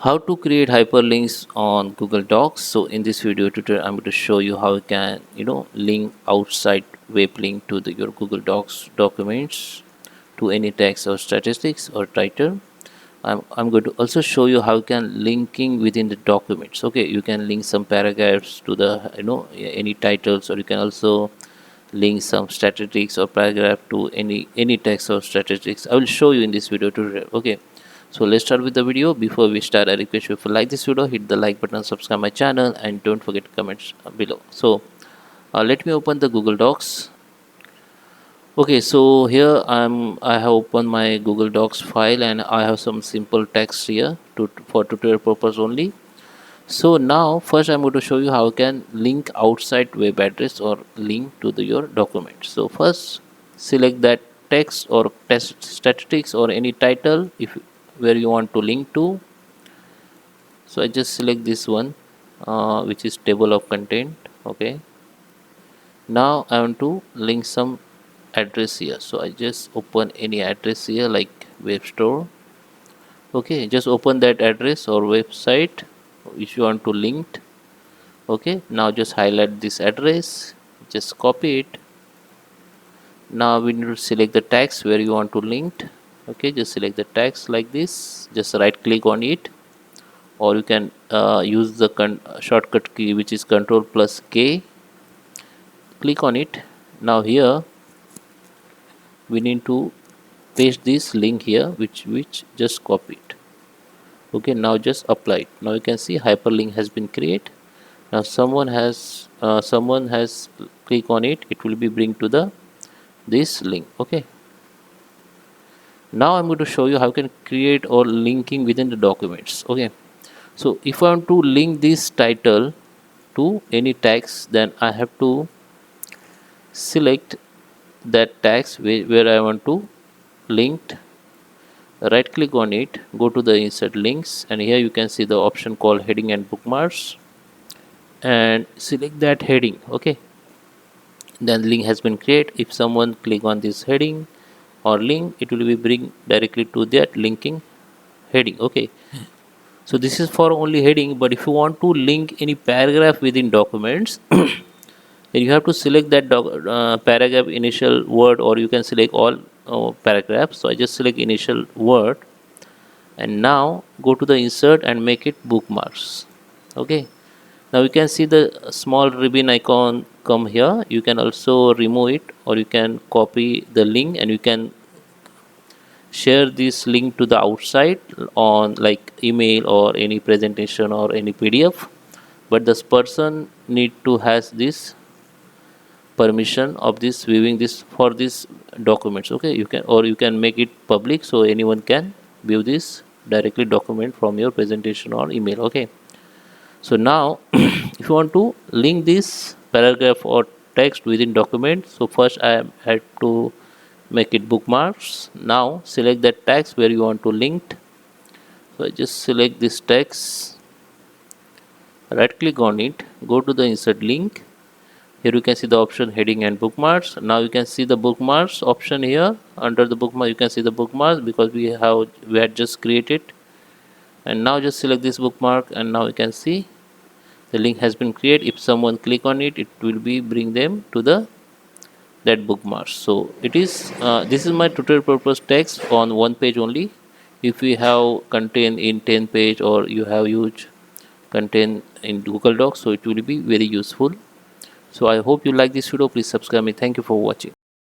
How to create hyperlinks on Google Docs. So in this video tutorial I'm going to show you how you can link outside web link to your Google Docs documents to any text or statistics or title. I'm going to also show you how you can linking within the documents. Okay, you can link some paragraphs to the any titles, or you can also link some statistics or paragraph to any text or statistics. I will show you in this video tutorial. Okay, so let's start with the video. Before we start, I request you, if you like this video, hit the like button, subscribe my channel, and don't forget to comment below. So let me open the Google Docs. Okay, so here I have opened my Google Docs file, and I have some simple text here for tutorial purpose only. So now first I'm going to show you how you can link outside web address or link to your document. So first select that text or test statistics or any title if where you want to link to. So I just select this one, which is table of content. Okay, now I want to link some address here. So I just open any address here like web store. Okay, just open that address or website if you want to link. Okay, now just highlight this address, just copy it. Now we need to select the text where you want to link. Okay, just select the text like this, just right click on it, or you can use the shortcut key, which is Ctrl plus K. Click on it. Now here we need to paste this link here, which just copy it. Okay, now just apply it. Now you can see hyperlink has been created. Now someone has click on it, it will be bring to this link. Okay, now I'm going to show you how you can create or linking within the documents. Okay, so if I want to link this title to any text, then I have to select that text where I want to link. Right click on it, go to the insert links, and here you can see the option called heading and bookmarks, and select that heading. Okay, then link has been created. If someone click on this heading or link, it will be bring directly to that linking heading. Okay, so this is for only heading, but if you want to link any paragraph within documents then you have to select that paragraph initial word, or you can select all paragraphs. So I just select initial word, and now go to the insert and make it bookmarks. Okay, now you can see the small ribbon icon come here. You can also remove it, or you can copy the link and you can share this link to the outside on like email or any presentation or any PDF, but this person need to has this permission of this viewing this for these documents. Okay, you can, or you can make it public so anyone can view this directly document from your presentation or email. Okay, so now if you want to link this paragraph or text within document, so first I had to make it bookmarks. Now select that text where you want to link. So I just select this text, right click on it, go to the insert link. Here you can see the option heading and bookmarks. Now you can see the bookmarks option here. Under the bookmark you can see the bookmarks because we had just created. And now just select this bookmark, and now you can see the link has been created. If someone click on it, it will be bring them to that bookmarks. So it is this is my tutorial purpose text on one page only. If you have content in 10 page, or you have huge content in Google Docs, so it will be very useful. So I hope you like this video. Please subscribe me. Thank you for watching.